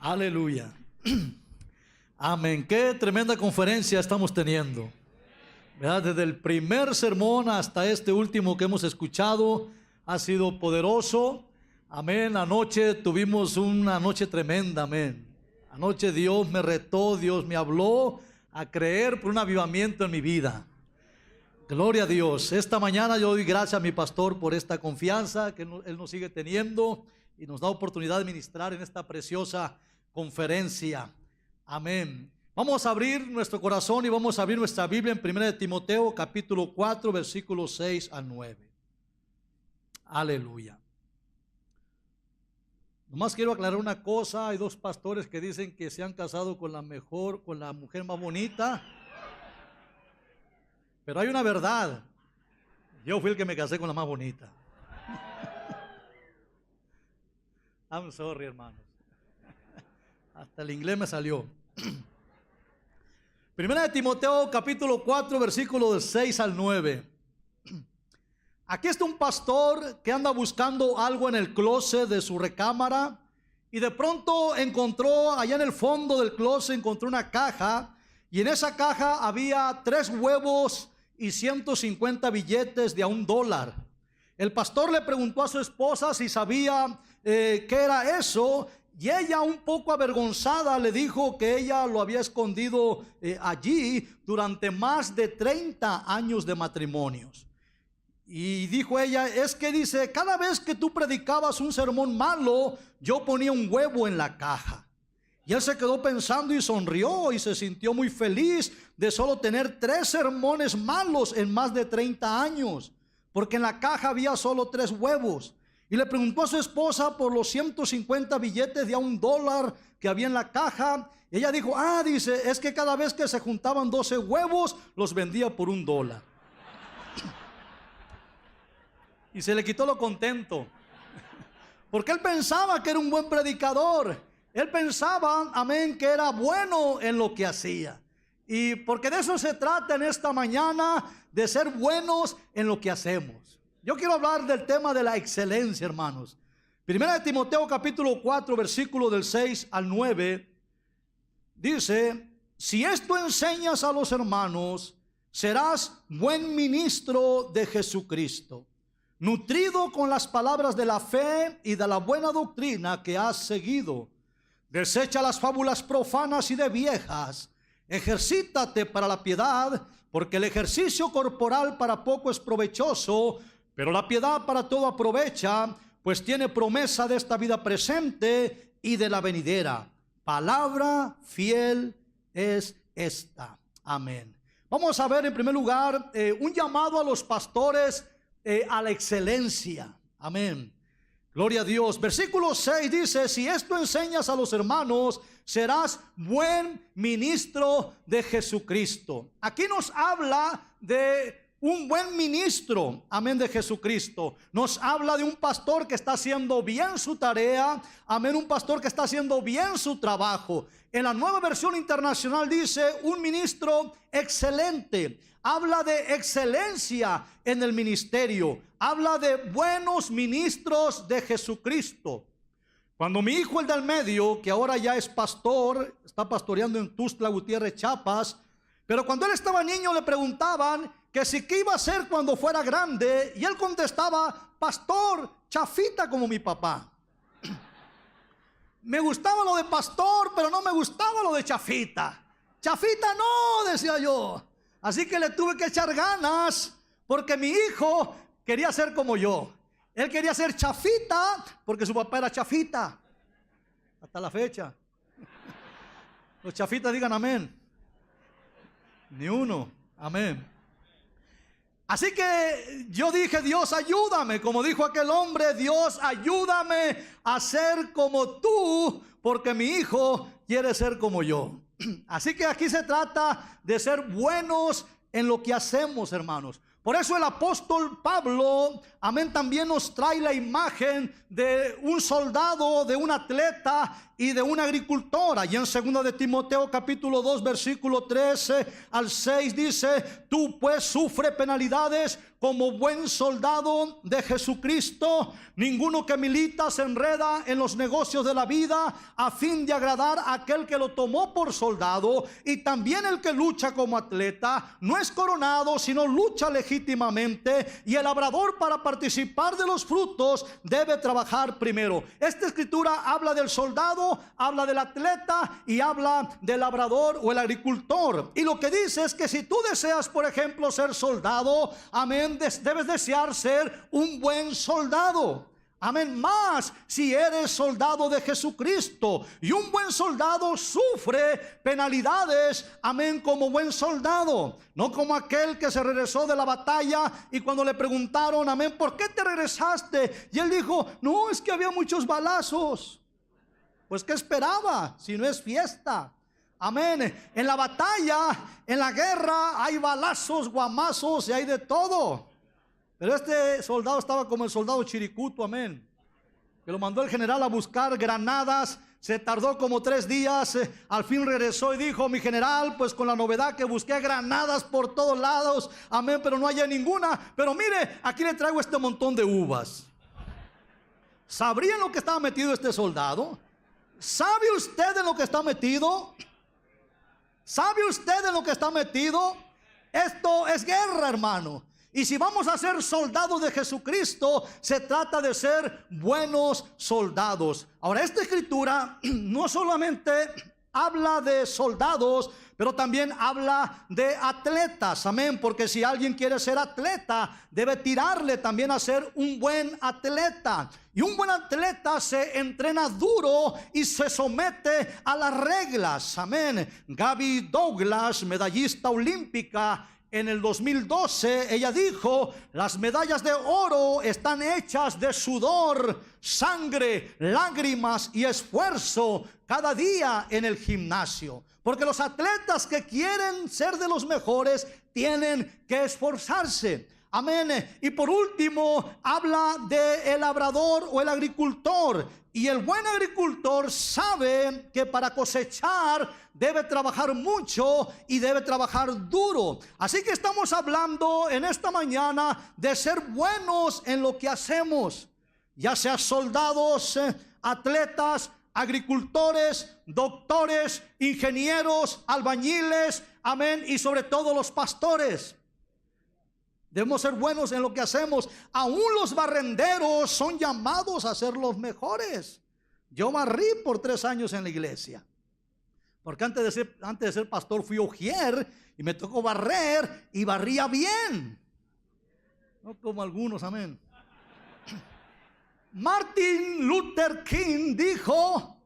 Aleluya. Amén. Qué tremenda conferencia estamos teniendo, ¿verdad? Desde el primer sermón hasta este último que hemos escuchado ha sido poderoso. Amén. Anoche tuvimos una noche tremenda. Amén. Anoche Dios me retó, Dios me habló a creer por un avivamiento en mi vida. Gloria a Dios. Esta mañana yo doy gracias a mi pastor por esta confianza que Él nos sigue teniendo y nos da oportunidad de ministrar en esta preciosa conferencia. Amén. Vamos a abrir nuestro corazón y vamos a abrir nuestra Biblia en 1 de Timoteo capítulo 4 versículos 6 al 9. Aleluya. Nomás quiero aclarar una cosa. Hay dos pastores que dicen que se han casado con la mujer más bonita. Pero hay una verdad. Yo fui el que me casé con la más bonita. I'm sorry, hermanos. Hasta el inglés me salió. Primera de Timoteo capítulo 4 versículos del 6 al 9. Aquí está un pastor que anda buscando algo en el closet de su recámara y de pronto encontró allá en el fondo del closet, encontró una caja y en esa caja había 3 huevos y 150 billetes de $1. El pastor le preguntó a su esposa si sabía qué era eso, y ella, un poco avergonzada, le dijo que ella lo había escondido allí durante más de 30 años de matrimonios. Y dijo ella, es que dice, cada vez que tú predicabas un sermón malo, yo ponía un huevo en la caja. Y él se quedó pensando y sonrió y se sintió muy feliz de solo tener 3 sermones malos en más de 30 años, porque en la caja había solo 3 huevos. Y le preguntó a su esposa por los 150 billetes de $1 que había en la caja. Y ella dijo, dice, es que cada vez que se juntaban 12 huevos, los vendía por $1. Y se le quitó lo contento, porque él pensaba que era un buen predicador. Él pensaba, amén, que era bueno en lo que hacía. Y porque de eso se trata en esta mañana, de ser buenos en lo que hacemos. Yo quiero hablar del tema de la excelencia, hermanos. Primera de Timoteo capítulo 4 versículo del 6 al 9 dice, si esto enseñas a los hermanos, serás buen ministro de Jesucristo, nutrido con las palabras de la fe y de la buena doctrina que has seguido. Desecha las fábulas profanas y de viejas. Ejercítate para la piedad, porque el ejercicio corporal para poco es provechoso, pero la piedad para todo aprovecha, pues tiene promesa de esta vida presente y de la venidera. Palabra fiel es esta. Amén. Vamos a ver en primer lugar un llamado a los pastores a la excelencia. Amén. Gloria a Dios. Versículo 6 dice, si esto enseñas a los hermanos, serás buen ministro de Jesucristo. Aquí nos habla de un buen ministro, amén, de Jesucristo. Nos habla de un pastor que está haciendo bien su tarea, amén, un pastor que está haciendo bien su trabajo. En la Nueva Versión Internacional dice, un ministro excelente. Habla de excelencia en el ministerio. Habla de buenos ministros de Jesucristo. Cuando mi hijo, el del medio, que ahora ya es pastor, está pastoreando en Tuxtla Gutiérrez, Chiapas, pero cuando él estaba niño le preguntaban que si qué iba a hacer cuando fuera grande, y él contestaba, pastor, chafita como mi papá. Me gustaba lo de pastor, pero no me gustaba lo de chafita. Chafita no, decía yo. Así que le tuve que echar ganas, porque mi hijo quería ser como yo. Él quería ser chafita, porque su papá era chafita. Hasta la fecha. Los chafitas digan amén. Ni uno, amén. Así que yo dije, Dios ayúdame, como dijo aquel hombre, Dios ayúdame a ser como tú, porque mi hijo quiere ser como yo. Así que aquí se trata de ser buenos en lo que hacemos, hermanos. Por eso el apóstol Pablo, amén, también nos trae la imagen de un soldado, de un atleta y de una agricultora. Y en 2 de Timoteo capítulo 2 versículo 13 al 6 dice: tú pues sufre penalidades como buen soldado de Jesucristo. Ninguno que milita se enreda en los negocios de la vida a fin de agradar a aquel que lo tomó por soldado. Y también el que lucha como atleta no es coronado, sino lucha legítimamente. Y el labrador, para participar de los frutos, debe trabajar primero. Esta escritura habla del soldado, habla del atleta y habla del labrador o el agricultor. Y lo que dice es que si tú deseas, por ejemplo, ser soldado, amén, debes desear ser un buen soldado. Amén, más si eres soldado de Jesucristo. Y un buen soldado sufre penalidades, amén, como buen soldado. No como aquel que se regresó de la batalla y cuando le preguntaron, amén, ¿por qué te regresaste? Y él dijo, no, es que había muchos balazos. Pues ¿qué esperaba si no es fiesta? Amén. En la batalla, en la guerra, hay balazos, guamazos y hay de todo. Pero este soldado estaba como el soldado Chiricuto, amén, que lo mandó el general a buscar granadas. Se tardó como 3 días, al fin regresó y dijo, mi general, pues con la novedad que busqué granadas por todos lados, amén, pero no hallé ninguna. Pero mire, aquí le traigo este montón de uvas. ¿Sabrían lo que estaba metido este soldado? ¿Sabe usted en lo que está metido? ¿Sabe usted en lo que está metido? Esto es guerra, hermano. Y si vamos a ser soldados de Jesucristo, se trata de ser buenos soldados. Ahora, esta escritura no solamente habla de soldados, pero también habla de atletas, amén, porque si alguien quiere ser atleta, debe tirarle también a ser un buen atleta. Y un buen atleta se entrena duro y se somete a las reglas, amén. Gabby Douglas, medallista olímpica, en el 2012, ella dijo, las medallas de oro están hechas de sudor, sangre, lágrimas y esfuerzo cada día en el gimnasio. Porque los atletas que quieren ser de los mejores tienen que esforzarse. Amén. Y por último, habla del labrador o el agricultor. Y el buen agricultor sabe que para cosechar debe trabajar mucho y debe trabajar duro. Así que estamos hablando en esta mañana de ser buenos en lo que hacemos. Ya sea soldados, atletas, agricultores, doctores, ingenieros, albañiles, amén, y sobre todo los pastores. Debemos ser buenos en lo que hacemos. Aún los barrenderos son llamados a ser los mejores. Yo barrí por 3 años en la iglesia, porque antes de ser pastor fui ujier y me tocó barrer y barría bien, no como algunos, amén. Martin Luther King dijo,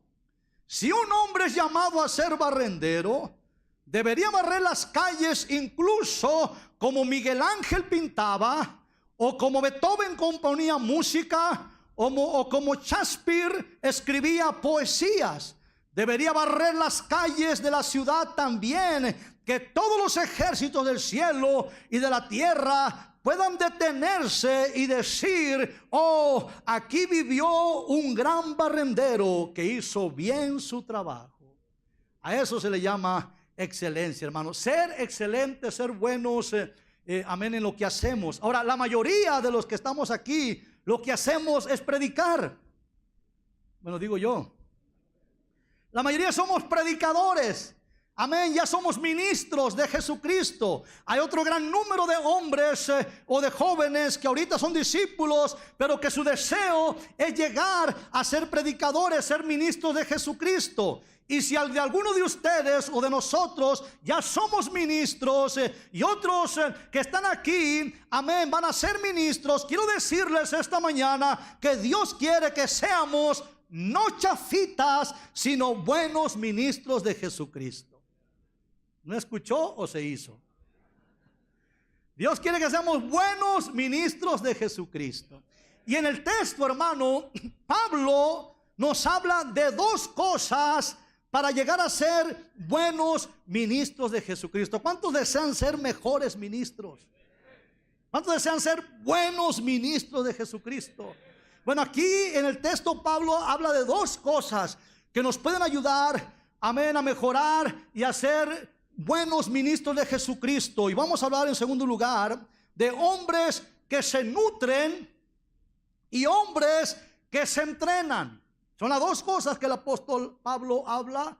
si un hombre es llamado a ser barrendero, debería barrer las calles incluso como Miguel Ángel pintaba, o como Beethoven componía música, o como Shakespeare escribía poesías. Debería barrer las calles de la ciudad también, que todos los ejércitos del cielo y de la tierra puedan detenerse y decir, oh, aquí vivió un gran barrendero que hizo bien su trabajo. A eso se le llama excelencia, hermano. Ser excelente, ser buenos, amén, en lo que hacemos. Ahora, la mayoría de los que estamos aquí, lo que hacemos es predicar. Bueno, digo yo. La mayoría somos predicadores. Amén, ya somos ministros de Jesucristo. Hay otro gran número de hombres o de jóvenes que ahorita son discípulos, pero que su deseo es llegar a ser predicadores, ser ministros de Jesucristo. Y si de alguno de ustedes o de nosotros ya somos ministros y otros que están aquí, amén, van a ser ministros, quiero decirles esta mañana que Dios quiere que seamos no chafitas, sino buenos ministros de Jesucristo. ¿No escuchó o se hizo? Dios quiere que seamos buenos ministros de Jesucristo. Y en el texto, hermano, Pablo nos habla de 2 cosas para llegar a ser buenos ministros de Jesucristo. ¿Cuántos desean ser mejores ministros? ¿Cuántos desean ser buenos ministros de Jesucristo? Bueno, aquí en el texto Pablo habla de dos cosas que nos pueden ayudar, amén, a mejorar y a ser buenos ministros de Jesucristo. Y vamos a hablar en segundo lugar de hombres que se nutren y hombres que se entrenan. Son las dos cosas que el apóstol Pablo habla.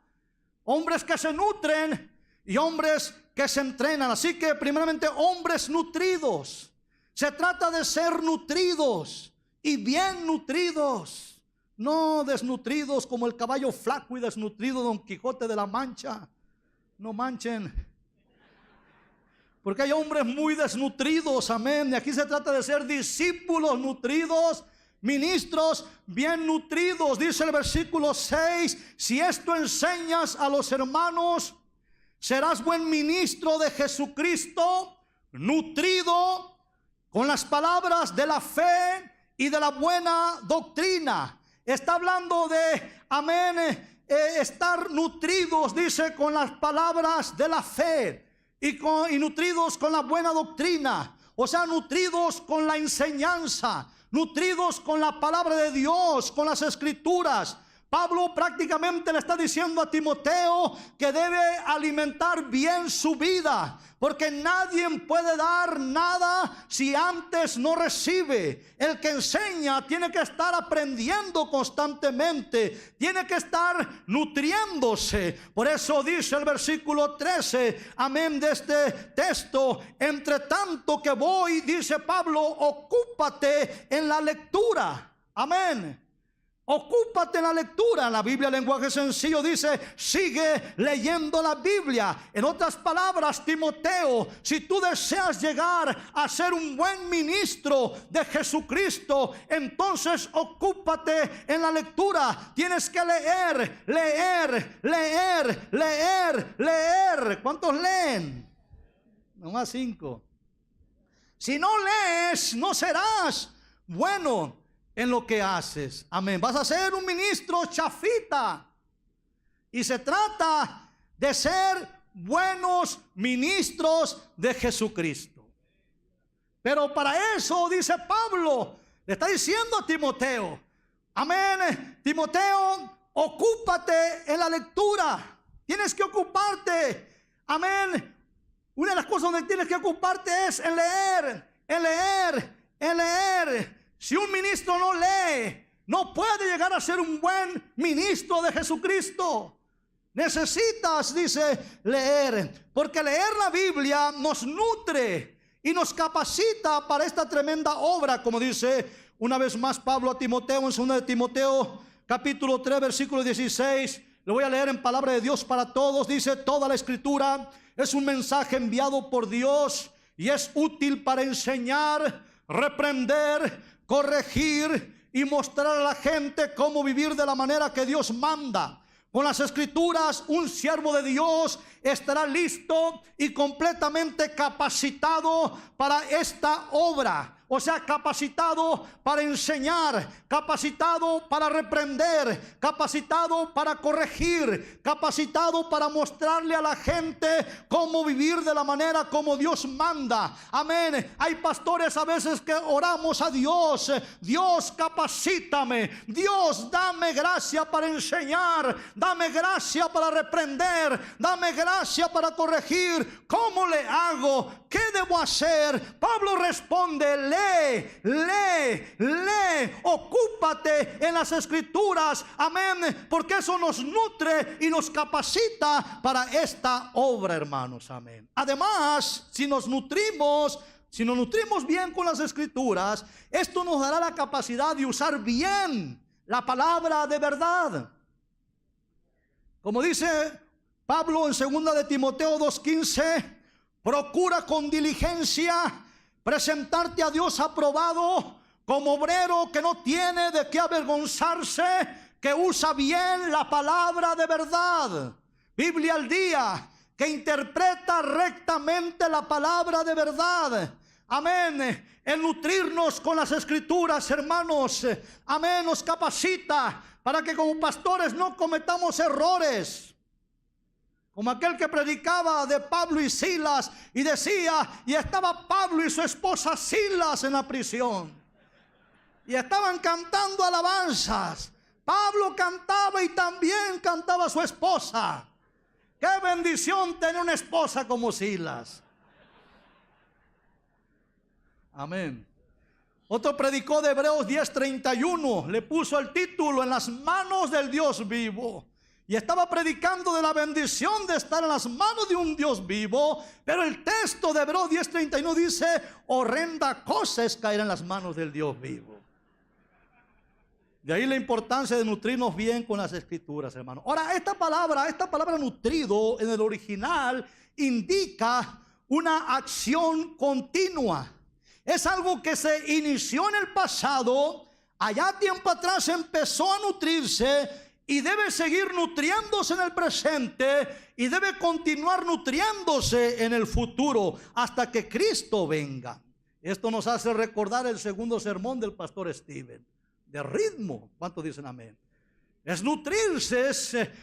Hombres que se nutren y hombres que se entrenan. Así que primeramente hombres nutridos. Se trata de ser nutridos y bien nutridos, no desnutridos como el caballo flaco y desnutrido Don Quijote de la Mancha. No manchen, porque hay hombres muy desnutridos, amén. Y aquí se trata de ser discípulos nutridos, ministros bien nutridos. Dice el versículo 6: si esto enseñas a los hermanos, serás buen ministro de Jesucristo, nutrido con las palabras de la fe y de la buena doctrina. Está hablando de, amén, estar nutridos, dice, con las palabras de la fe y nutridos con la buena doctrina. O sea, nutridos con la enseñanza, nutridos con la palabra de Dios, con las escrituras. Pablo prácticamente le está diciendo a Timoteo que debe alimentar bien su vida, porque nadie puede dar nada si antes no recibe. El que enseña tiene que estar aprendiendo constantemente, tiene que estar nutriéndose. Por eso dice el versículo 13, amén, de este texto: entre tanto que voy, dice Pablo, ocúpate en la lectura. Amén. Ocúpate en la lectura. La Biblia, lenguaje sencillo, dice: sigue leyendo la Biblia. En otras palabras, Timoteo, si tú deseas llegar a ser un buen ministro de Jesucristo, entonces ocúpate en la lectura. Tienes que leer, leer, leer, leer, leer. ¿Cuántos leen? Nomás 5. Si no lees, no serás bueno en lo que haces. Amén. Vas a ser un ministro chafita. Y se trata de ser buenos ministros de Jesucristo. Pero para eso, dice Pablo, le está diciendo a Timoteo, amén, Timoteo, ocúpate en la lectura. Tienes que ocuparte, amén. Una de las cosas donde tienes que ocuparte es en leer, en leer, en leer. Si un ministro no lee, no puede llegar a ser un buen ministro de Jesucristo. Necesitas, dice, leer, porque leer la Biblia nos nutre y nos capacita para esta tremenda obra, como dice una vez más Pablo a Timoteo en 2 de Timoteo capítulo 3 versículo 16. Le voy a leer en palabra de Dios para todos. Dice: toda la escritura es un mensaje enviado por Dios y es útil para enseñar, reprender, corregir y mostrar a la gente cómo vivir de la manera que Dios manda. Con las escrituras, un siervo de Dios estará listo y completamente capacitado para esta obra. O sea, capacitado para enseñar, capacitado para reprender, capacitado para corregir, capacitado para mostrarle a la gente cómo vivir de la manera como Dios manda. Amén. Hay pastores a veces que oramos a Dios: Dios, capacítame, Dios, dame gracia para enseñar, dame gracia para reprender, dame gracia para corregir. ¿Cómo le hago? ¿Qué debo hacer? Pablo responde: lee, lee, lee, ocúpate en las escrituras, amén, porque eso nos nutre y nos capacita para esta obra, hermanos, amén. Además, si nos nutrimos bien con las escrituras, esto nos dará la capacidad de usar bien la palabra de verdad. Como dice Pablo en 2 de Timoteo 2:15, procura con diligencia presentarte a Dios aprobado, como obrero que no tiene de qué avergonzarse, que usa bien la palabra de verdad. Biblia al día, que interpreta rectamente la palabra de verdad. Amén. El nutrirnos con las escrituras, hermanos, amén, nos capacita para que como pastores no cometamos errores. Como aquel que predicaba de Pablo y Silas y decía, y estaba Pablo y su esposa Silas en la prisión. Y estaban cantando alabanzas. Pablo cantaba y también cantaba su esposa. Qué bendición tener una esposa como Silas. Amén. Otro predicó de Hebreos 10:31. Le puso el título: en las manos del Dios vivo. Y estaba predicando de la bendición de estar en las manos de un Dios vivo. Pero el texto de Hebreos 10:31 dice: horrenda cosa es caer en las manos del Dios vivo. De ahí la importancia de nutrirnos bien con las escrituras, hermano. Ahora, esta palabra nutrido en el original indica una acción continua. Es algo que se inició en el pasado, allá tiempo atrás empezó a nutrirse y debe seguir nutriéndose en el presente y debe continuar nutriéndose en el futuro hasta que Cristo venga. Esto nos hace recordar el segundo sermón del pastor Steven, de ritmo. ¿Cuántos dicen amén? Es nutrirse,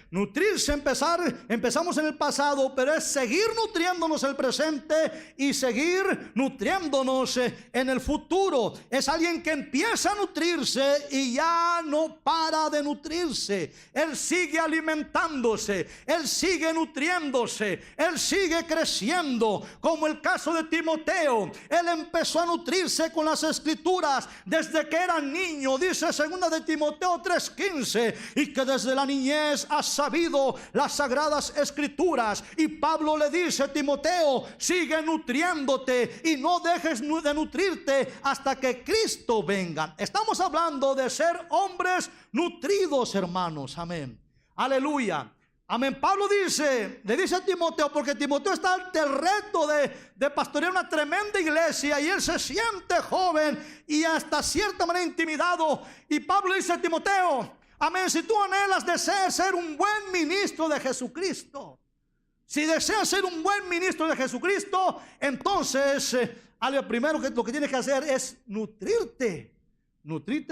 empezamos en el pasado, pero es seguir nutriéndonos en el presente y seguir nutriéndonos en el futuro. Es alguien que empieza a nutrirse y ya no para de nutrirse. Él sigue alimentándose, él sigue nutriéndose, él sigue creciendo. Como el caso de Timoteo, él empezó a nutrirse con las escrituras desde que era niño. Dice 2 de Timoteo 3:15. Y que desde la niñez has sabido las sagradas escrituras. Y Pablo le dice a Timoteo: sigue nutriéndote y no dejes de nutrirte hasta que Cristo venga. Estamos hablando de ser hombres nutridos, hermanos. Amén. Aleluya. Amén. Pablo le dice a Timoteo, porque Timoteo está ante el reto de pastorear una tremenda iglesia y él se siente joven y hasta cierta manera intimidado. Y Pablo dice a Timoteo: amén, si tú anhelas, deseas ser un buen ministro de Jesucristo. Si deseas ser un buen ministro de Jesucristo, entonces lo primero que lo que tienes que hacer es nutrirte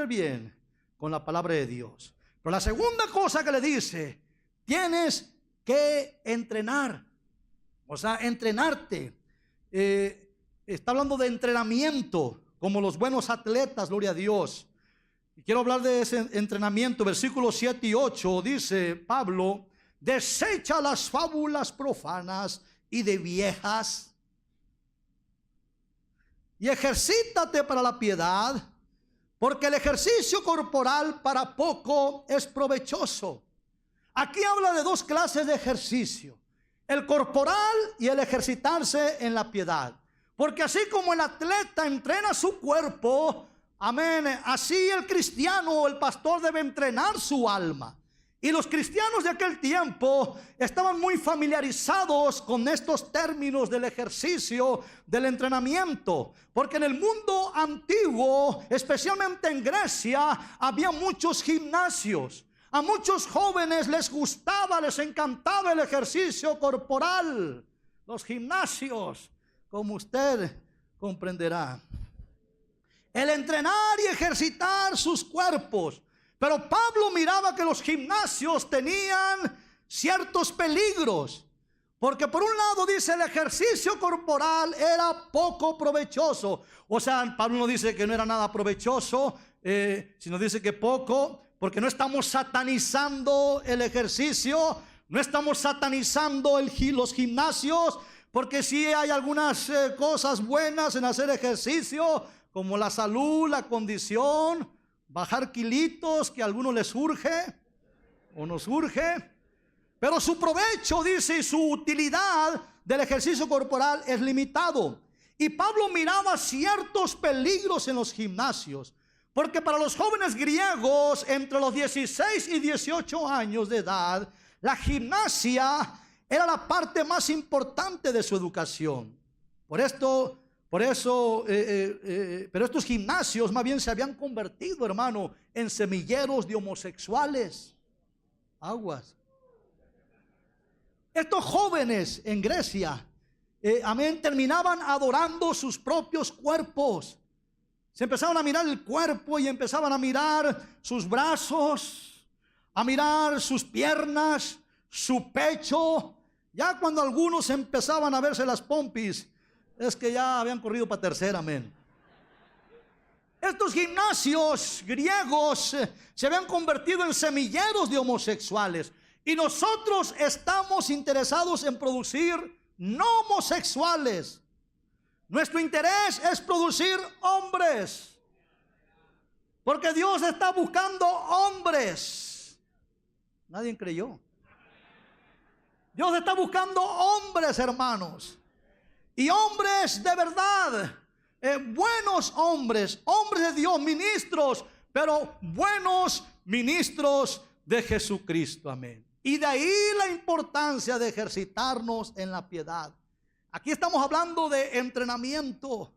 bien con la palabra de Dios. Pero la segunda cosa que le dice: tienes que entrenar. O sea, entrenarte. Está hablando de entrenamiento, como los buenos atletas, gloria a Dios. Y quiero hablar de ese entrenamiento. Versículos 7 y 8 dice Pablo: desecha las fábulas profanas y de viejas, y ejercítate para la piedad, porque el ejercicio corporal para poco es provechoso. Aquí habla de dos clases de ejercicio: el corporal y el ejercitarse en la piedad. Porque así como el atleta entrena su cuerpo, amén, así el cristiano o el pastor debe entrenar su alma. Y los cristianos de aquel tiempo estaban muy familiarizados con estos términos del ejercicio, del entrenamiento. Porque en el mundo antiguo, especialmente en Grecia, había muchos gimnasios. A muchos jóvenes les gustaba, les encantaba el ejercicio corporal. Los gimnasios, como usted comprenderá. El entrenar y ejercitar sus cuerpos. Pero Pablo miraba que los gimnasios tenían ciertos peligros. Porque por un lado dice el ejercicio corporal era poco provechoso. O sea, Pablo no dice que no era nada provechoso, sino dice que poco, porque no estamos satanizando el ejercicio, no estamos satanizando los gimnasios, porque sí hay algunas cosas buenas en hacer ejercicio, como la salud, la condición, bajar kilitos que a algunos les surge o nos surge. Pero su provecho, dice, y su utilidad del ejercicio corporal es limitado. Y Pablo miraba ciertos peligros en los gimnasios. Porque para los jóvenes griegos entre los 16 y 18 años de edad, la gimnasia era la parte más importante de su educación. Pero estos gimnasios más bien se habían convertido, hermano, en semilleros de homosexuales. Aguas. Estos jóvenes en Grecia, amén, terminaban adorando sus propios cuerpos. Se empezaban a mirar el cuerpo y empezaban a mirar sus brazos, a mirar sus piernas, su pecho. Ya cuando algunos empezaban a verse las pompis, es que ya habían corrido para tercera, amén. Estos gimnasios griegos se habían convertido en semilleros de homosexuales. Y nosotros estamos interesados en producir no homosexuales. Nuestro interés es producir hombres. Porque Dios está buscando hombres. Nadie creyó. Dios está buscando hombres, hermanos. Y hombres de verdad. Buenos hombres. Hombres de Dios, ministros. Pero buenos ministros de Jesucristo. Amén. Y de ahí la importancia de ejercitarnos en la piedad. Aquí estamos hablando de entrenamiento.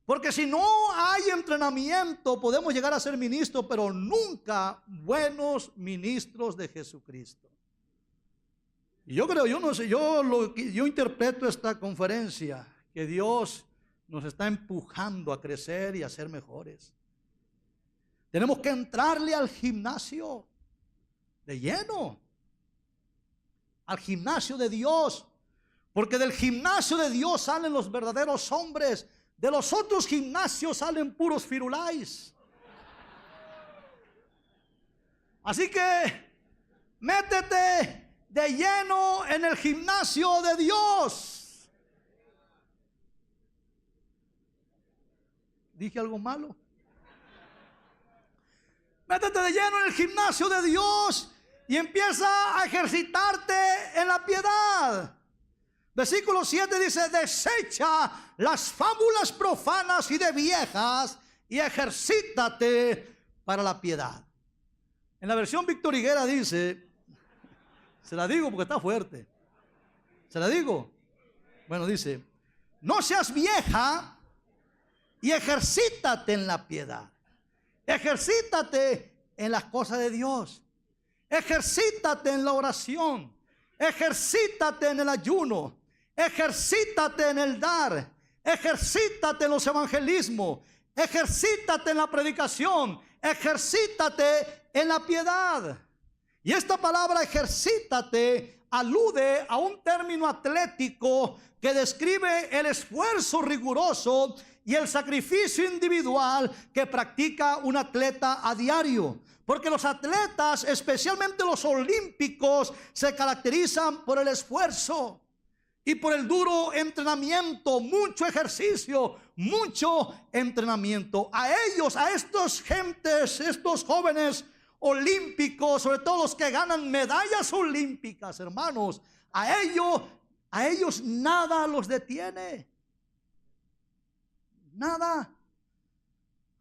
Porque si no hay entrenamiento, podemos llegar a ser ministros, pero nunca buenos ministros de Jesucristo. Y yo creo, yo no sé, yo interpreto esta conferencia que Dios nos está empujando a crecer y a ser mejores. Tenemos que entrarle al gimnasio de lleno. Al gimnasio de Dios. Porque del gimnasio de Dios salen los verdaderos hombres. De los otros gimnasios salen puros firulais. Así que métete de lleno en el gimnasio de Dios. ¿Dije algo malo? Métete de lleno en el gimnasio de Dios y empieza a ejercitarte en la piedad. Versículo 7 dice: desecha las fábulas profanas y de viejas y ejercítate para la piedad. En la versión Víctor Higuera dice, se la digo porque está fuerte, se la digo. Bueno, dice: no seas vieja y ejercítate en la piedad. Ejercítate en las cosas de Dios. Ejercítate en la oración. Ejercítate en el ayuno. Ejercítate en el dar. Ejercítate en los evangelismos. Ejercítate en la predicación. Ejercítate en la piedad. Y esta palabra ejercítate alude a un término atlético que describe el esfuerzo riguroso y el sacrificio individual que practica un atleta a diario. Porque los atletas, especialmente los olímpicos, se caracterizan por el esfuerzo y por el duro entrenamiento, mucho ejercicio, mucho entrenamiento. A ellos, a estos gentes, estos jóvenes olímpicos, sobre todo los que ganan medallas olímpicas, hermanos, a ellos nada los detiene. Nada.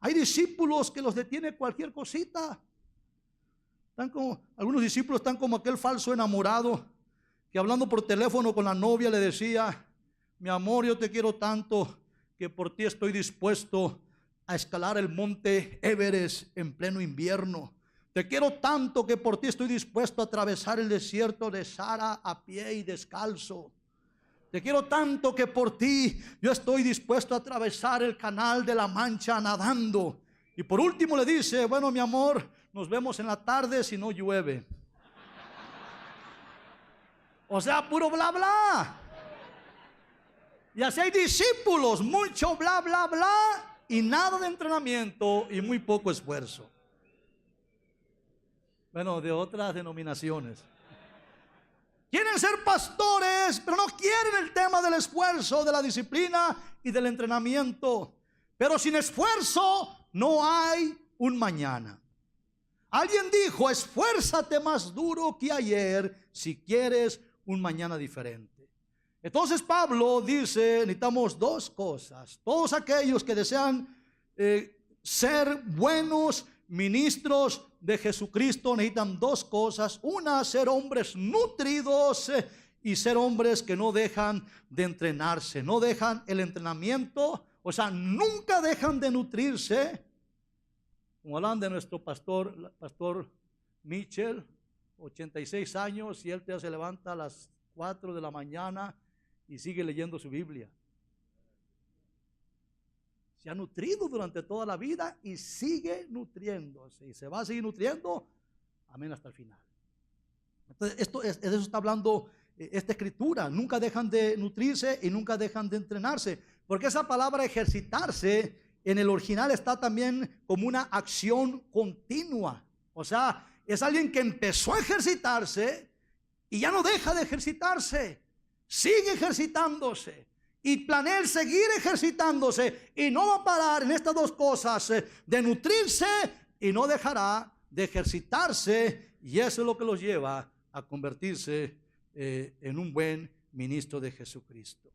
Hay discípulos que los detiene cualquier cosita. Algunos discípulos están como aquel falso enamorado que hablando por teléfono con la novia le decía: mi amor, yo te quiero tanto que por ti estoy dispuesto a escalar el monte Everest en pleno invierno. Te quiero tanto que por ti estoy dispuesto a atravesar el desierto de Sahara a pie y descalzo. Te quiero tanto que por ti yo estoy dispuesto a atravesar el canal de la Mancha nadando. Y por último le dice: bueno, mi amor, nos vemos en la tarde si no llueve. O sea, puro bla bla. Y así hay discípulos, mucho bla bla bla y nada de entrenamiento y muy poco esfuerzo. Bueno, de otras denominaciones. Quieren ser pastores, pero no quieren el tema del esfuerzo, de la disciplina y del entrenamiento. Pero sin esfuerzo no hay un mañana. Alguien dijo: esfuérzate más duro que ayer si quieres un mañana diferente. Entonces Pablo dice: necesitamos dos cosas. Todos aquellos que desean ser buenos ministros de Jesucristo necesitan dos cosas. Una, ser hombres nutridos y ser hombres que no dejan de entrenarse, no dejan el entrenamiento, o sea, nunca dejan de nutrirse. Como hablan de nuestro pastor Mitchell, 86 años, y él ya se levanta a las 4 de la mañana y sigue leyendo su Biblia. Se ha nutrido durante toda la vida y sigue nutriéndose. Y se va a seguir nutriendo, amén, hasta el final. Entonces, de eso está hablando esta escritura. Nunca dejan de nutrirse y nunca dejan de entrenarse. Porque esa palabra ejercitarse en el original está también como una acción continua. O sea, es alguien que empezó a ejercitarse y ya no deja de ejercitarse. Sigue ejercitándose y planea el seguir ejercitándose y no va a parar en estas dos cosas, de nutrirse y no dejará de ejercitarse, y eso es lo que los lleva a convertirse en un buen ministro de Jesucristo.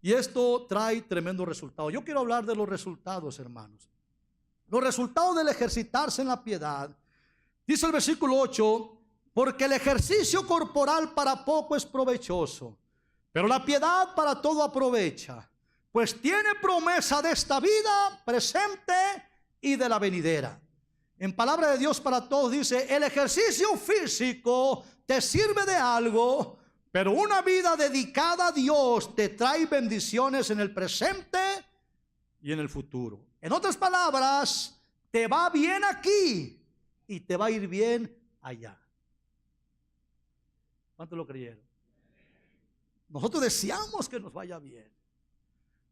Y esto trae tremendo resultado. Yo quiero hablar de los resultados, hermanos. Los resultados del ejercitarse en la piedad. Dice el versículo 8: porque el ejercicio corporal para poco es provechoso, pero la piedad para todo aprovecha, pues tiene promesa de esta vida presente y de la venidera. En palabra de Dios para todos dice: el ejercicio físico te sirve de algo, pero una vida dedicada a Dios te trae bendiciones en el presente y en el futuro. En otras palabras, te va bien aquí y te va a ir bien allá. ¿Cuántos lo creyeron? Nosotros deseamos que nos vaya bien.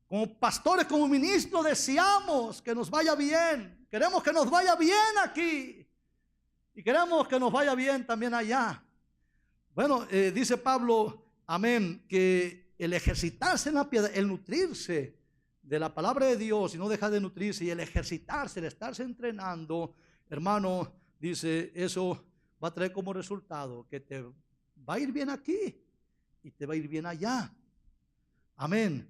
Como pastores, como ministros, deseamos que nos vaya bien. Queremos que nos vaya bien aquí y queremos que nos vaya bien también allá. Bueno, dice Pablo, amén, que el ejercitarse en la piedad, el nutrirse de la palabra de Dios y no dejar de nutrirse, y el ejercitarse, el estarse entrenando, hermano, dice, eso va a traer como resultado que te va a ir bien aquí y te va a ir bien allá. Amén.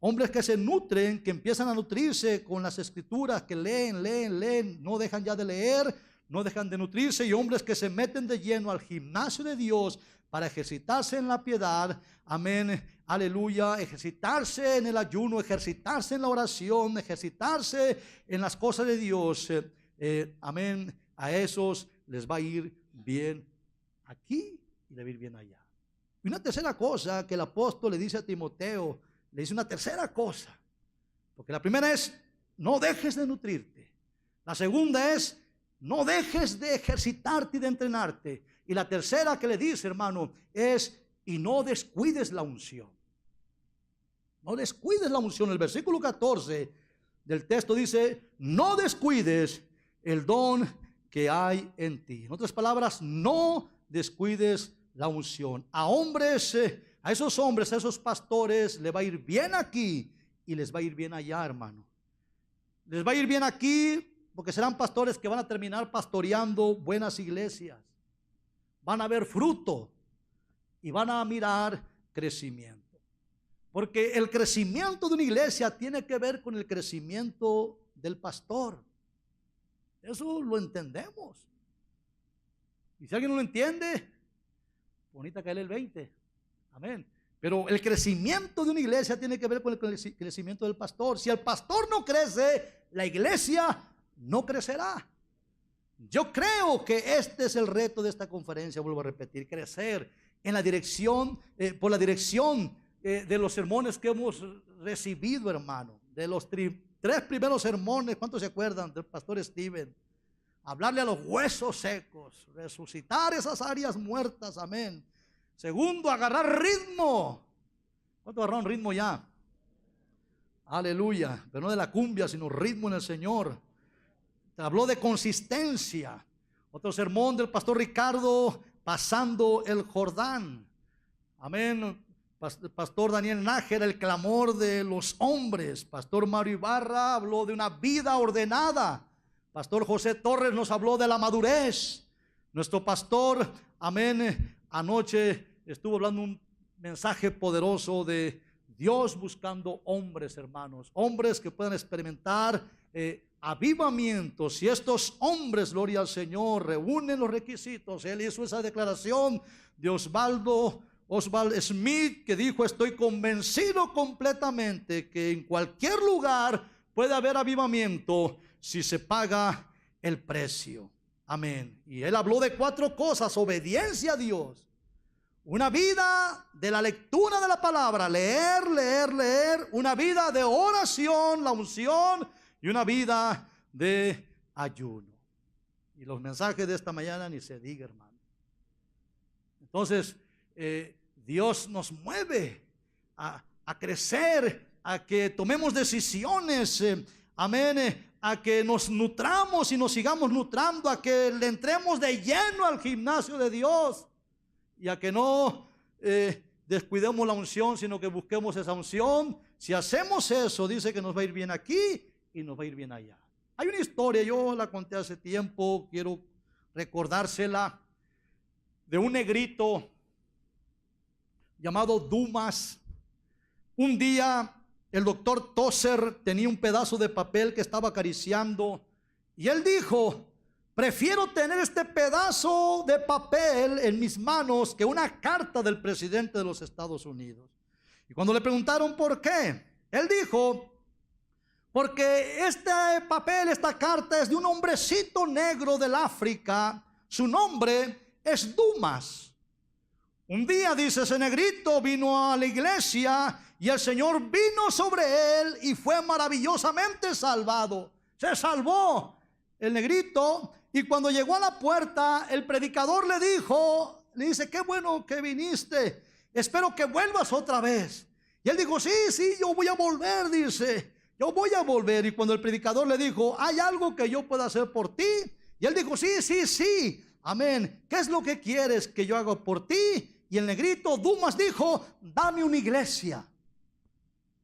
Hombres que se nutren, que empiezan a nutrirse con las escrituras, que leen, no dejan ya de leer, no dejan de nutrirse, y hombres que se meten de lleno al gimnasio de Dios para ejercitarse en la piedad, amén, aleluya, ejercitarse en el ayuno, ejercitarse en la oración, ejercitarse en las cosas de Dios, amén, a esos les va a ir bien aquí y le va a ir bien allá. Y una tercera cosa que el apóstol le dice a Timoteo, le dice una tercera cosa, porque la primera es: no dejes de nutrirte. La segunda es: no dejes de ejercitarte y de entrenarte. Y la tercera que le dice, hermano, es: y no descuides la unción. No descuides la unción. El versículo 14 del texto dice: no descuides el don que hay en ti. En otras palabras, no descuides la unción. A hombres, a esos hombres, a esos pastores, les va a ir bien aquí y les va a ir bien allá, hermano. Les va a ir bien aquí porque serán pastores que van a terminar pastoreando buenas iglesias. Van a ver fruto y van a mirar crecimiento. Porque el crecimiento de una iglesia tiene que ver con el crecimiento del pastor. Eso lo entendemos. Y si alguien no lo entiende, bonita caerle el 20. Amén. Pero el crecimiento de una iglesia tiene que ver con el crecimiento del pastor. Si el pastor no crece, la iglesia no crecerá. Yo creo que este es el reto de esta conferencia, vuelvo a repetir: crecer en la dirección, por la dirección de los sermones que hemos recibido, hermano. De los 3 primeros sermones, ¿cuántos se acuerdan del pastor Steven? Hablarle a los huesos secos, resucitar esas áreas muertas, amén. Segundo, agarrar ritmo. ¿Cuántos agarraron ritmo ya? Aleluya, pero no de la cumbia, sino ritmo en el Señor. Habló de consistencia. Otro sermón del pastor Ricardo, pasando el Jordán. Amén. Pastor Daniel Nájera, el clamor de los hombres. Pastor Mario Ibarra habló de una vida ordenada. Pastor José Torres nos habló de la madurez. Nuestro pastor, amén, anoche estuvo hablando un mensaje poderoso de Dios buscando hombres, hermanos. Hombres que puedan experimentar avivamientos. Si estos hombres, gloria al Señor, reúnen los requisitos. Él hizo esa declaración de Oswald Smith, que dijo: estoy convencido completamente que en cualquier lugar puede haber avivamiento si se paga el precio. Amén. Y él habló de 4 cosas: obediencia a Dios, una vida de la lectura de la palabra, leer, una vida de oración, la unción, y una vida de ayuno. Y los mensajes de esta mañana ni se diga, hermano. Entonces, Dios nos mueve a crecer, a que tomemos decisiones, amén, a que nos nutramos y nos sigamos nutrando, a que le entremos de lleno al gimnasio de Dios y a que no descuidemos la unción, sino que busquemos esa unción. Si hacemos eso, dice que nos va a ir bien aquí y nos va a ir bien allá. Hay una historia, yo la conté hace tiempo, quiero recordársela, de un negrito llamado Dumas. Un día el doctor Tozer tenía un pedazo de papel que estaba acariciando y él dijo: prefiero tener este pedazo de papel en mis manos que una carta del presidente de los Estados Unidos. Y cuando le preguntaron por qué, él dijo: porque este papel, esta carta es de un hombrecito negro del África, su nombre es Dumas. Un día, dice, ese negrito vino a la iglesia y el Señor vino sobre él y fue maravillosamente salvado. Se salvó el negrito, y cuando llegó a la puerta, el predicador le dice: qué bueno que viniste, espero que vuelvas otra vez. Y él dijo: sí, yo voy a volver, dice, yo voy a volver. Y cuando el predicador le dijo: ¿hay algo que yo pueda hacer por ti? Y él dijo: sí, amén. ¿Qué es lo que quieres que yo haga por ti? Y el negrito Dumas dijo: dame una iglesia.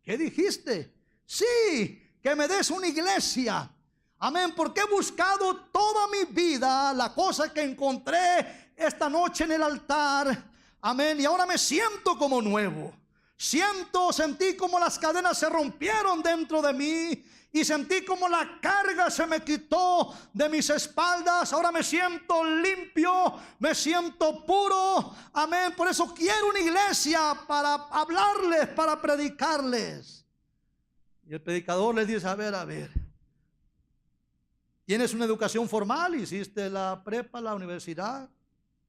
¿Qué dijiste? Sí, que me des una iglesia. Amén, porque he buscado toda mi vida la cosa que encontré esta noche en el altar. Amén, y ahora me siento como nuevo. Sentí como las cadenas se rompieron dentro de mí y sentí como la carga se me quitó de mis espaldas. Ahora me siento limpio, me siento puro. Amén, por eso quiero una iglesia para hablarles, para predicarles. Y el predicador les dice: a ver, ¿tienes una educación formal? ¿Hiciste la prepa, la universidad?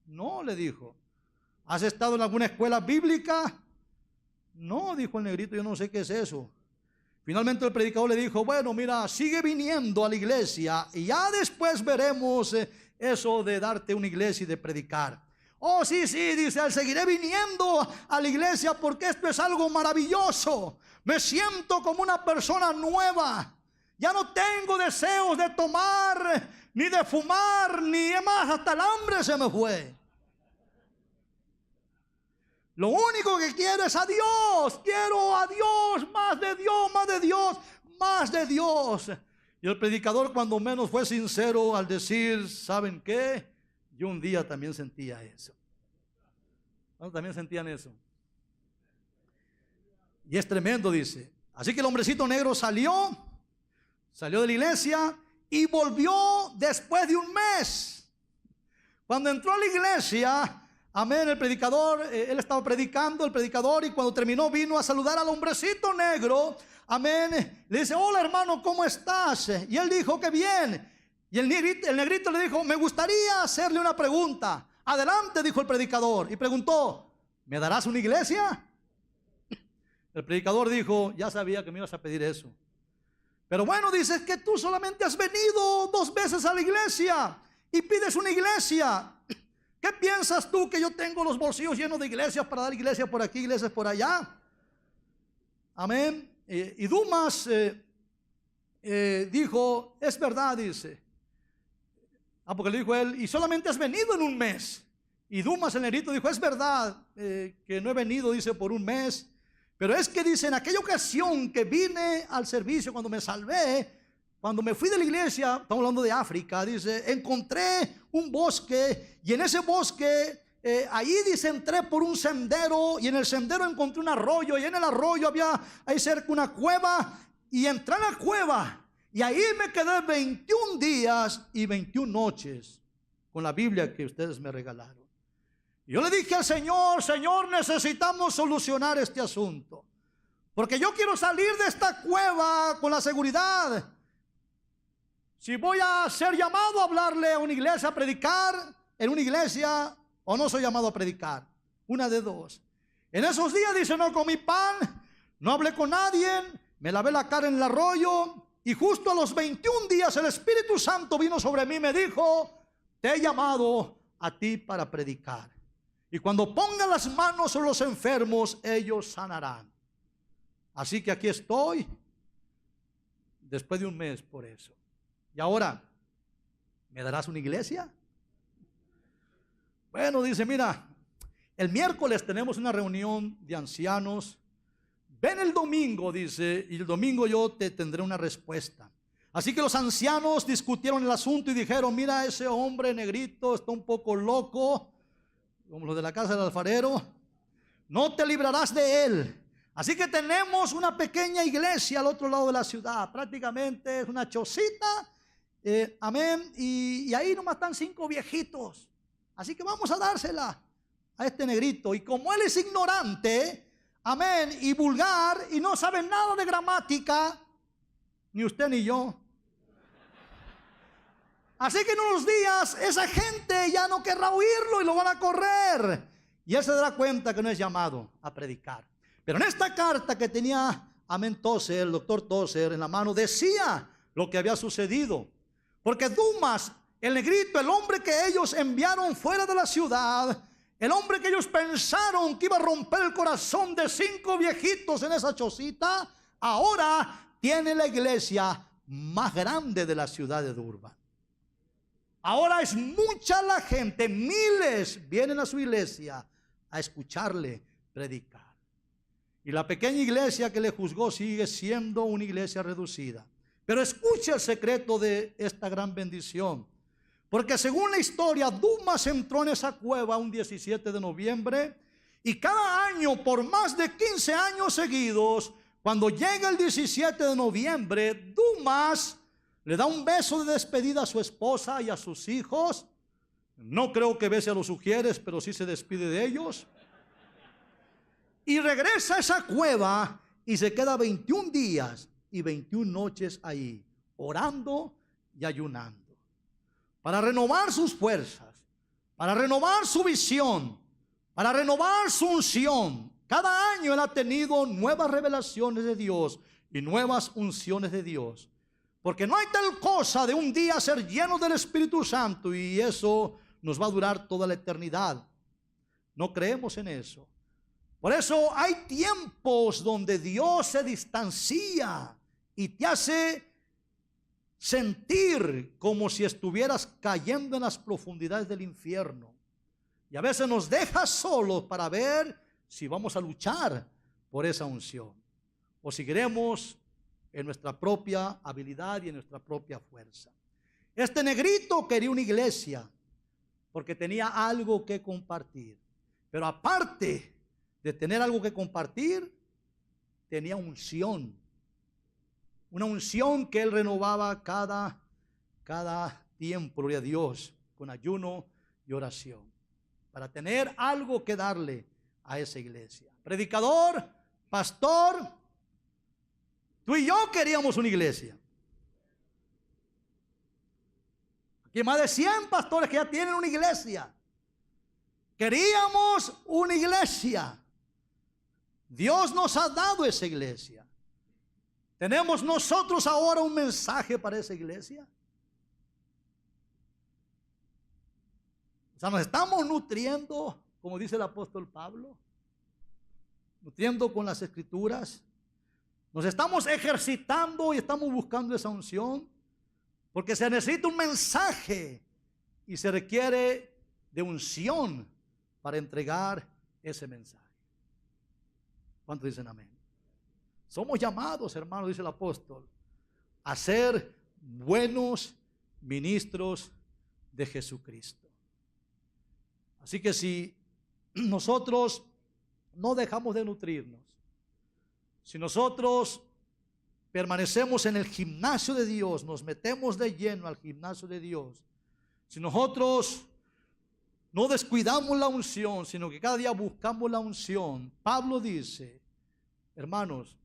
No, le dijo. ¿Has estado en alguna escuela bíblica? No, dijo el negrito, yo no sé qué es eso. Finalmente el predicador le dijo: bueno, mira, sigue viniendo a la iglesia y ya después veremos eso de darte una iglesia y de predicar. Oh, sí, dice él, seguiré viniendo a la iglesia porque esto es algo maravilloso. Me siento como una persona nueva. Ya no tengo deseos de tomar, ni de fumar, ni más, hasta el hambre se me fue. Lo único que quiero es a Dios. Quiero a Dios, más de Dios, más de Dios, más de Dios. Y el predicador, cuando menos, fue sincero al decir: ¿saben qué? Yo un día también sentía eso. ¿Cuántos también sentían eso? Y es tremendo, dice. Así que el hombrecito negro salió de la iglesia y volvió después de un mes. Cuando entró a la iglesia, amén, el predicador, él estaba predicando, el predicador, y cuando terminó vino a saludar al hombrecito negro. Amén, le dice: hola hermano, ¿cómo estás? Y él dijo: que bien. Y el negrito le dijo: me gustaría hacerle una pregunta. Adelante, dijo el predicador, y preguntó: ¿me darás una iglesia? El predicador dijo: ya sabía que me ibas a pedir eso. Pero bueno, dices que tú solamente has venido 2 veces a la iglesia y pides una iglesia. ¿Qué piensas tú que yo tengo los bolsillos llenos de iglesias para dar iglesias por aquí, iglesias por allá? Amén. Y Dumas dijo: es verdad, dice. Porque le dijo él: y solamente has venido en un mes. Y Dumas, el negrito, dijo: es verdad que no he venido, dice, por un mes. Pero es que, dice, en aquella ocasión que vine al servicio, cuando me salvé, cuando me fui de la iglesia, estamos hablando de África, dice, encontré un bosque, y en ese bosque, ahí, dice, entré por un sendero, y en el sendero encontré un arroyo, y en el arroyo había ahí cerca una cueva, y entré a la cueva, y ahí me quedé 21 días y 21 noches con la Biblia que ustedes me regalaron. Yo le dije al Señor: Señor, necesitamos solucionar este asunto, porque yo quiero salir de esta cueva con la seguridad. Si voy a ser llamado a hablarle a una iglesia, a predicar en una iglesia, o no soy llamado a predicar, una de dos. En esos días, dice, no comí pan, no hablé con nadie, me lavé la cara en el arroyo, y justo a los 21 días el Espíritu Santo vino sobre mí y me dijo: te he llamado a ti para predicar. Y cuando pongan las manos sobre los enfermos, ellos sanarán. Así que aquí estoy, después de un mes por eso. Y ahora, ¿me darás una iglesia? Bueno, dice, mira, el miércoles tenemos una reunión de ancianos. Ven el domingo, dice, y el domingo yo te tendré una respuesta. Así que los ancianos discutieron el asunto y dijeron, mira, ese hombre negrito está un poco loco, como los de la casa del alfarero, no te librarás de él. Así que tenemos una pequeña iglesia al otro lado de la ciudad, prácticamente es una chocita, amén, y ahí nomás están 5 viejitos. Así que vamos a dársela a este negrito. Y como él es ignorante, amén, y vulgar, y no sabe nada de gramática, ni usted ni yo. Así que en unos días esa gente ya no querrá oírlo y lo van a correr. Y él se dará cuenta que no es llamado a predicar. Pero en esta carta que tenía, amén, Tozer, el doctor Tozer en la mano, decía lo que había sucedido. Porque Dumas, el negrito, el hombre que ellos enviaron fuera de la ciudad, el hombre que ellos pensaron que iba a romper el corazón de 5 viejitos en esa chocita, ahora tiene la iglesia más grande de la ciudad de Durban. Ahora es mucha la gente, miles vienen a su iglesia a escucharle predicar. Y la pequeña iglesia que le juzgó sigue siendo una iglesia reducida. Pero escuche el secreto de esta gran bendición. Porque según la historia, Dumas entró en esa cueva un 17 de noviembre. Y cada año, por más de 15 años seguidos, cuando llega el 17 de noviembre, Dumas le da un beso de despedida a su esposa y a sus hijos. No creo que bese a los sugieres, pero sí se despide de ellos. Y regresa a esa cueva y se queda 21 días y 21 noches ahí, orando y ayunando, para renovar sus fuerzas, para renovar su visión, para renovar su unción. Cada año él ha tenido nuevas revelaciones de Dios y nuevas unciones de Dios. Porque no hay tal cosa de un día ser lleno del Espíritu Santo y eso nos va a durar toda la eternidad. No creemos en eso. Por eso hay tiempos donde Dios se distancia y te hace sentir como si estuvieras cayendo en las profundidades del infierno. Y a veces nos deja solos para ver si vamos a luchar por esa unción o si queremos en nuestra propia habilidad y en nuestra propia fuerza. Este negrito quería una iglesia porque tenía algo que compartir. Pero aparte de tener algo que compartir, tenía unción. Una unción que él renovaba cada tiempo, gloria a Dios, con ayuno y oración, para tener algo que darle a esa iglesia. Predicador, pastor, tú y yo queríamos una iglesia. Aquí hay más de 100 pastores que ya tienen una iglesia. Queríamos una iglesia. Dios nos ha dado esa iglesia. ¿Tenemos nosotros ahora un mensaje para esa iglesia? O sea, nos estamos nutriendo, como dice el apóstol Pablo, nutriendo con las escrituras. Nos estamos ejercitando y estamos buscando esa unción, porque se necesita un mensaje y se requiere de unción para entregar ese mensaje. ¿Cuántos dicen amén? Somos llamados, hermanos, dice el apóstol, a ser buenos ministros de Jesucristo. Así que si nosotros no dejamos de nutrirnos, si nosotros permanecemos en el gimnasio de Dios, nos metemos de lleno al gimnasio de Dios, si nosotros no descuidamos la unción, sino que cada día buscamos la unción, Pablo dice, hermanos,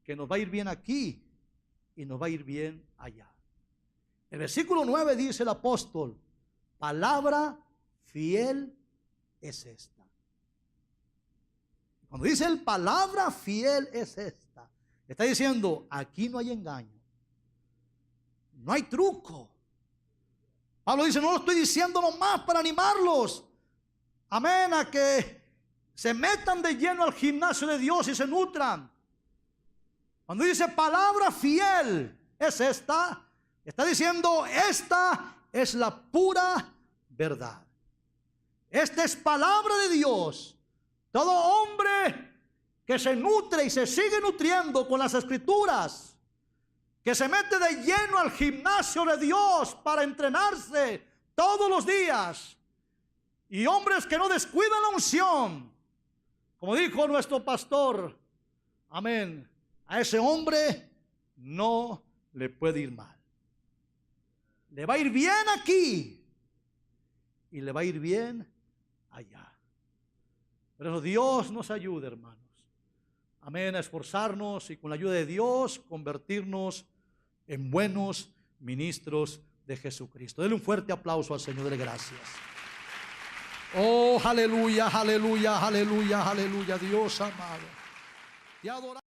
que nos va a ir bien aquí y nos va a ir bien allá. El versículo 9 dice el apóstol, palabra fiel es esta. Cuando dice el palabra fiel es esta, está diciendo, aquí no hay engaño, no hay truco. Pablo dice, no lo estoy diciendo nomás para animarlos amén, a que se metan de lleno al gimnasio de Dios y se nutran. Cuando dice palabra fiel, es esta. Está diciendo, esta es la pura verdad. Esta es palabra de Dios. Todo hombre que se nutre y se sigue nutriendo con las escrituras, que se mete de lleno al gimnasio de Dios para entrenarse todos los días, y hombres que no descuidan la unción, como dijo nuestro pastor, amén, a ese hombre no le puede ir mal. Le va a ir bien aquí y le va a ir bien allá. Por eso Dios nos ayude, hermanos, amén, a esforzarnos y con la ayuda de Dios convertirnos en buenos ministros de Jesucristo. Denle un fuerte aplauso al Señor, de gracias. Oh, aleluya, aleluya, aleluya, aleluya, Dios amado. Te adoramos.